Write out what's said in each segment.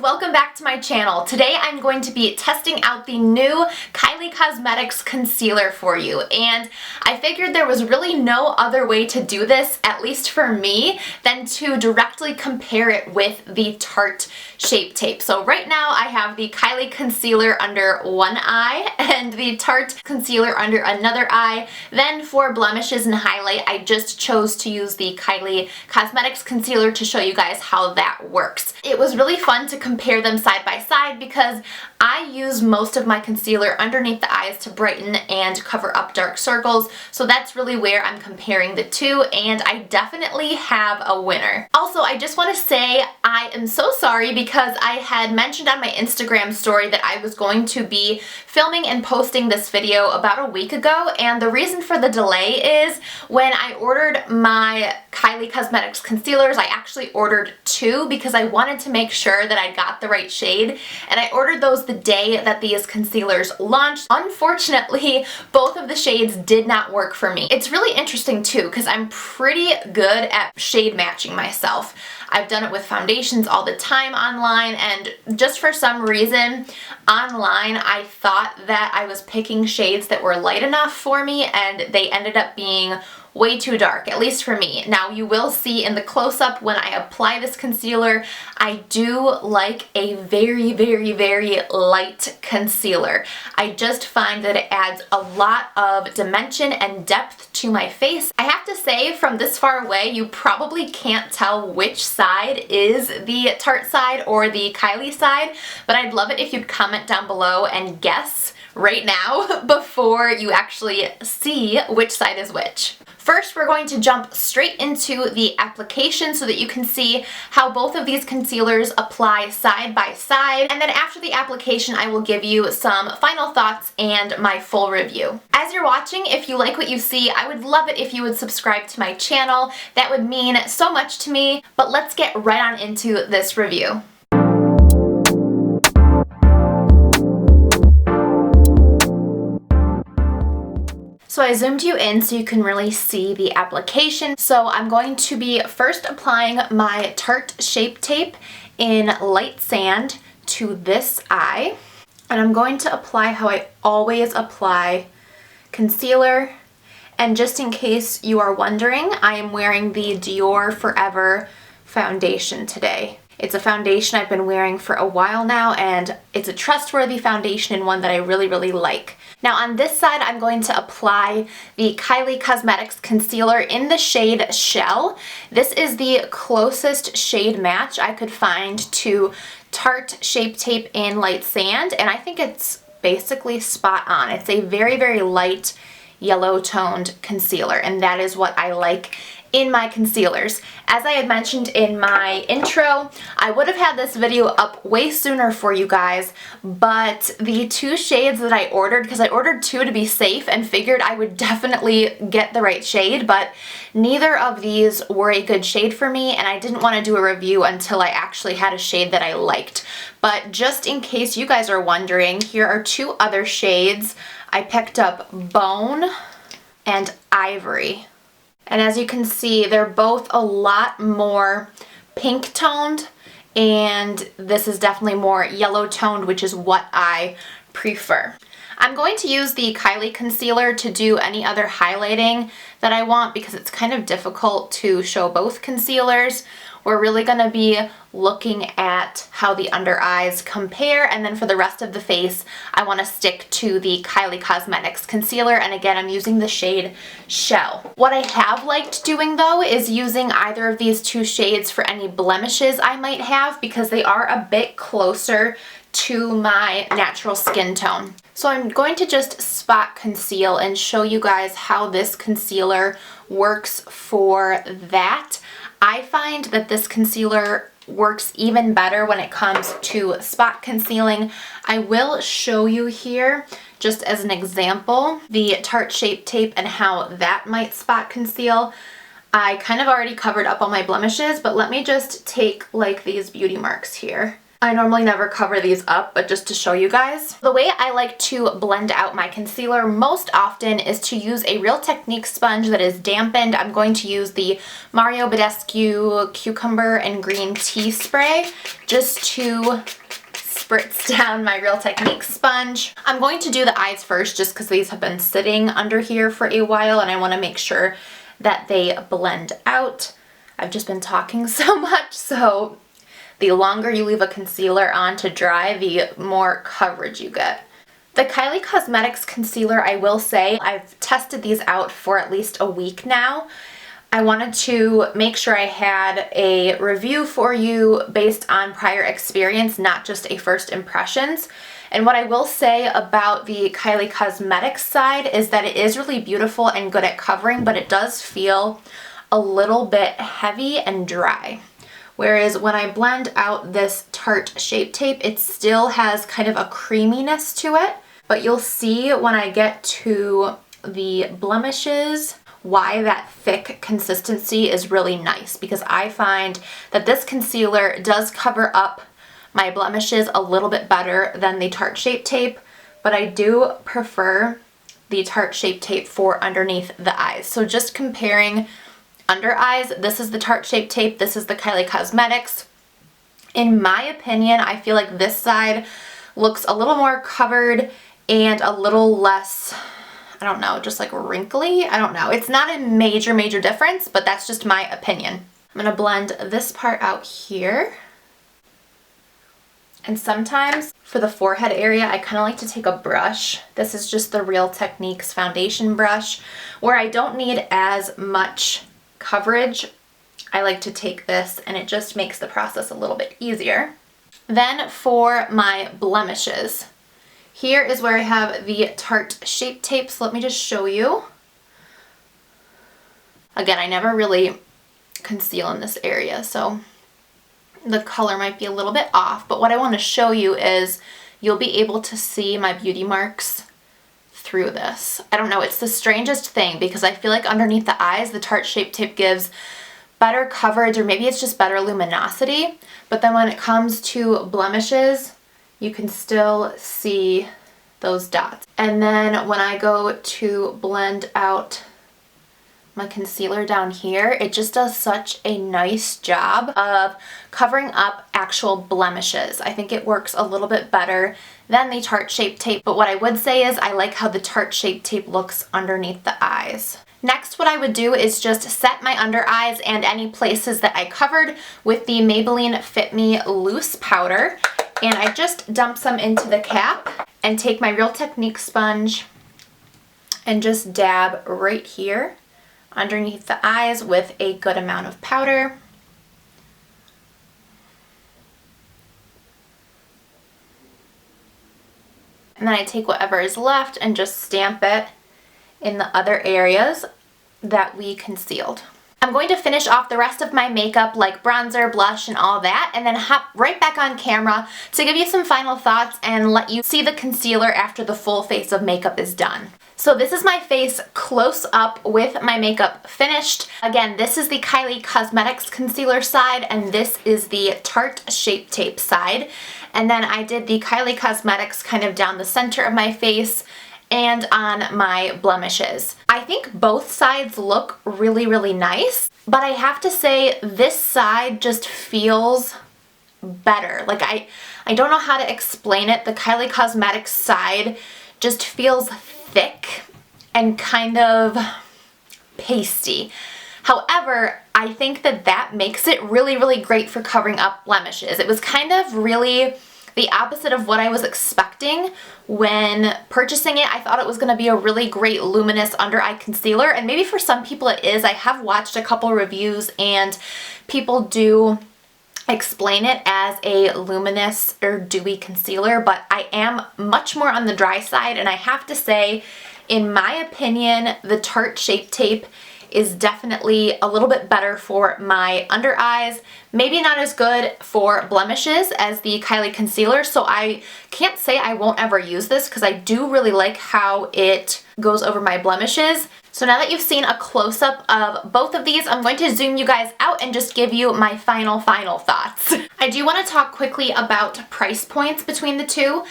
welcome back to my channel. Today I'm going to be testing out the new Kylie Cosmetics Concealer for you, and I figured there was really no other way to do this, at least for me, than to directly compare it with the Tarte Shape Tape. So right now I have the Kylie Concealer under one eye and the Tarte Concealer under another eye. Then for blemishes and highlight, I just chose to use the Kylie Cosmetics Concealer to show you guys how that works. It was really fun to compare them side by side because I use most of my concealer underneath the eyes to brighten and cover up dark circles, so that's really where I'm comparing the two, and I definitely have a winner. Also, I just want to say I am so sorry because I had mentioned on my Instagram story that I was going to be filming and posting this video about a week ago, and the reason for the delay is when I ordered my Kylie Cosmetics concealers, I actually ordered two because I wanted to make sure that I got the right shade, and I ordered those the day that these concealers launched. Unfortunately, both of the shades did not work for me. It's really interesting too because I'm pretty good at shade matching myself. I've done it with foundations all the time online, and just for some reason online I thought that I was picking shades that were light enough for me, and they ended up being way too dark, at least for me. Now you will see in the close-up when I apply this concealer, I do like a very, very, very light concealer. I just find that it adds a lot of dimension and depth to my face. I have to say, from this far away, you probably can't tell which side is the Tarte side or the Kylie side, but I'd love it if you'd comment down below and guess right now before you actually see which side is which. First, we're going to jump straight into the application so that you can see how both of these concealers apply side by side, and then after the application I will give you some final thoughts and my full review. As you're watching, if you like what you see, I would love it if you would subscribe to my channel. That would mean so much to me, but let's get right on into this review. So I zoomed you in so you can really see the application. So I'm going to be first applying my Tarte Shape Tape in light sand to this eye. And I'm going to apply how I always apply concealer. And just in case you are wondering, I am wearing the Dior Forever foundation today. It's a foundation I've been wearing for a while now, and it's a trustworthy foundation and one that I really, really like. Now on this side, I'm going to apply the Kylie Cosmetics Concealer in the shade Shell. This is the closest shade match I could find to Tarte Shape Tape in Light Sand, and I think it's basically spot on. It's a very, very light yellow toned concealer, and that is what I like in my concealers. As I had mentioned in my intro, I would have had this video up way sooner for you guys, but the two shades that I ordered, because I ordered two to be safe and figured I would definitely get the right shade, but neither of these were a good shade for me, and I didn't want to do a review until I actually had a shade that I liked. But just in case you guys are wondering, here are two other shades. I picked up Bone and Ivory. And as you can see, they're both a lot more pink toned, and this is definitely more yellow toned, which is what I prefer. I'm going to use the Kylie concealer to do any other highlighting that I want because it's kind of difficult to show both concealers. We're really going to be looking at how the under eyes compare, and then for the rest of the face, I want to stick to the Kylie Cosmetics concealer, and again, I'm using the shade Shell. What I have liked doing though is using either of these two shades for any blemishes I might have because they are a bit closer to my natural skin tone. So I'm going to just spot conceal and show you guys how this concealer works for that. I find that this concealer works even better when it comes to spot concealing. I will show you here, just as an example, the Tarte Shape Tape and how that might spot conceal. I kind of already covered up all my blemishes, but let me just take like these beauty marks here. I normally never cover these up, but just to show you guys. The way I like to blend out my concealer most often is to use a Real Technique sponge that is dampened. I'm going to use the Mario Badescu Cucumber and Green Tea Spray just to spritz down my Real Technique sponge. I'm going to do the eyes first just because these have been sitting under here for a while and I want to make sure that they blend out. I've just been talking so much, so the longer you leave a concealer on to dry, the more coverage you get. The Kylie Cosmetics Concealer, I will say, I've tested these out for at least a week now. I wanted to make sure I had a review for you based on prior experience, not just a first impressions. And what I will say about the Kylie Cosmetics side is that it is really beautiful and good at covering, but it does feel a little bit heavy and dry. Whereas when I blend out this Tarte Shape Tape, it still has kind of a creaminess to it. But you'll see when I get to the blemishes why that thick consistency is really nice, because I find that this concealer does cover up my blemishes a little bit better than the Tarte Shape Tape, but I do prefer the Tarte Shape Tape for underneath the eyes. So just comparing under eyes, this is the Tarte Shape Tape, this is the Kylie Cosmetics. In my opinion, I feel like this side looks a little more covered and a little less, I don't know, just like wrinkly. I don't know. It's not a major difference, but that's just my opinion. I'm gonna blend this part out here. And sometimes for the forehead area, I kind of like to take a brush. This is just the Real Techniques foundation brush, where I don't need as much coverage. I like to take this and it just makes the process a little bit easier. Then for my blemishes, here is where I have the Tarte Shape Tape, so let me just show you. Again, I never really conceal in this area, so the color might be a little bit off, but what I want to show you is you'll be able to see my beauty marks through this. I don't know, it's the strangest thing because I feel like underneath the eyes, the Tarte Shape Tape gives better coverage, or maybe it's just better luminosity, but then when it comes to blemishes, you can still see those dots. And then when I go to blend out my concealer down here, it just does such a nice job of covering up actual blemishes. I think it works a little bit better than the Tarte Shape Tape, but what I would say is I like how the Tarte Shape Tape looks underneath the eyes. Next, what I would do is just set my under eyes and any places that I covered with the Maybelline Fit Me Loose Powder, and I just dump some into the cap and take my Real Technique sponge and just dab right here underneath the eyes with a good amount of powder. And then I take whatever is left and just stamp it in the other areas that we concealed. I'm going to finish off the rest of my makeup, like bronzer, blush, and all that, and then hop right back on camera to give you some final thoughts and let you see the concealer after the full face of makeup is done. So this is my face close up with my makeup finished. Again, this is the Kylie Cosmetics Concealer side, and this is the Tarte Shape Tape side. And then I did the Kylie Cosmetics kind of down the center of my face and on my blemishes. I think both sides look really nice, but I have to say this side just feels better. Like I don't know how to explain it. The Kylie Cosmetics side just feels thick and kind of pasty. However, I think that that makes it really great for covering up blemishes. It was kind of really the opposite of what I was expecting when purchasing it. I thought it was going to be a really great luminous under eye concealer, and maybe for some people it is. I have watched a couple reviews and people do explain it as a luminous or dewy concealer, but I am much more on the dry side, and I have to say, in my opinion, the Tarte Shape Tape is definitely a little bit better for my under eyes. Maybe not as good for blemishes as the Kylie concealer, so I can't say I won't ever use this because I do really like how it goes over my blemishes. So now that you've seen a close-up of both of these, I'm going to zoom you guys out and just give you my final thoughts. I I do want to talk quickly about price points between the two.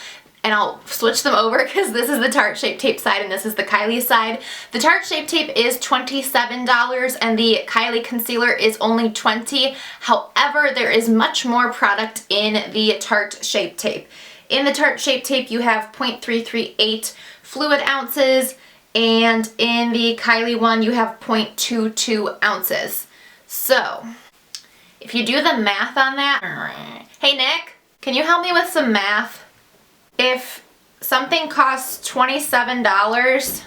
And I'll switch them over because this is the Tarte Shape Tape side and this is the Kylie side. The Tarte Shape Tape is $27 and the Kylie Concealer is only $20. However, there is much more product in the Tarte Shape Tape. In the Tarte Shape Tape, you have 0.338 fluid ounces, and in the Kylie one, you have 0.22 ounces. So, if you do the math on that, hey Nick, can you help me with some math? If something costs $27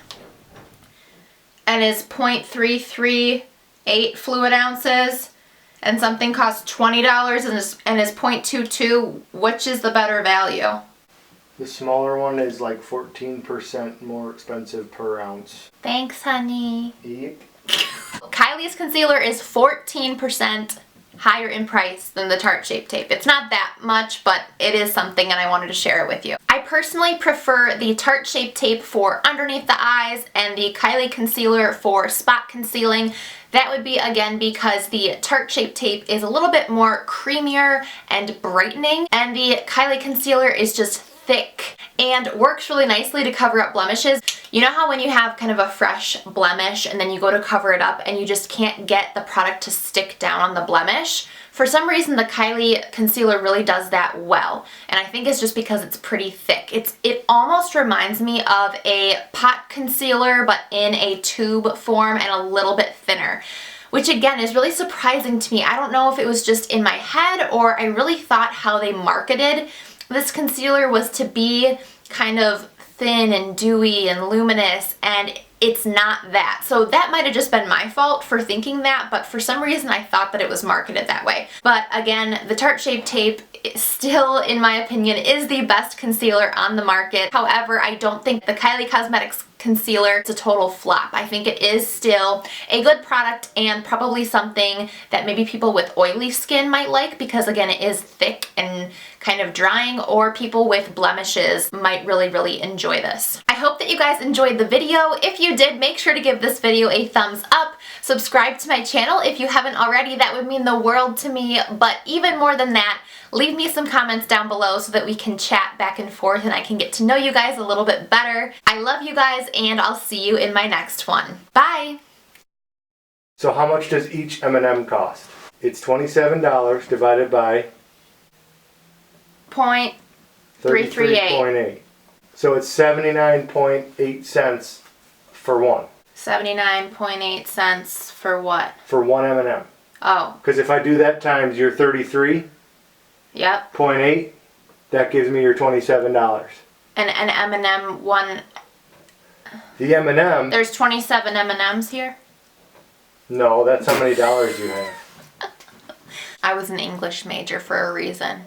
and is 0.338 fluid ounces, and something costs $20 and is 0.22, which is the better value? The smaller one is like 14% more expensive per ounce. Thanks, honey. Yep. Kylie's concealer is 14% higher in price than the Tarte Shape Tape. It's not that much, but it is something and I wanted to share it with you. I personally prefer the Tarte Shape Tape for underneath the eyes and the Kylie Concealer for spot concealing. That would be, again, because the Tarte Shape Tape is a little bit more creamier and brightening, and the Kylie Concealer is just thick and works really nicely to cover up blemishes. You know how when you have kind of a fresh blemish and then you go to cover it up and you just can't get the product to stick down on the blemish? For some reason, the Kylie Concealer really does that well, and I think it's just because it's pretty thick. It almost reminds me of a pot concealer, but in a tube form and a little bit thinner, which again is really surprising to me. I don't know if it was just in my head or I really thought how they marketed this concealer was to be kind of thin and dewy and luminous, and it's not that. So that might have just been my fault for thinking that, but for some reason I thought that it was marketed that way. But again, the Tarte Shape Tape still, in my opinion, is the best concealer on the market. However, I don't think the Kylie Cosmetics Concealer is a total flop. I think it is still a good product and probably something that maybe people with oily skin might like, because again, it is thick and kind of drying, or people with blemishes might really enjoy this. I hope that you guys enjoyed the video. If you did, make sure to give this video a thumbs up. Subscribe to my channel if you haven't already. That would mean the world to me. But even more than that, leave me some comments down below so that we can chat back and forth and I can get to know you guys a little bit better. I love you guys and I'll see you in my next one. Bye! So how much does each M&M cost? It's $27 divided by 0.338. So it's 79.8 cents for one. 79.8 cents for what? For one M&M. Oh. Because if I do that times your 33, Yep. 0.8, that gives me your $27. And an M&M one. The M&M. There's 27 M&Ms here? No, that's how many dollars you have. I was an English major for a reason.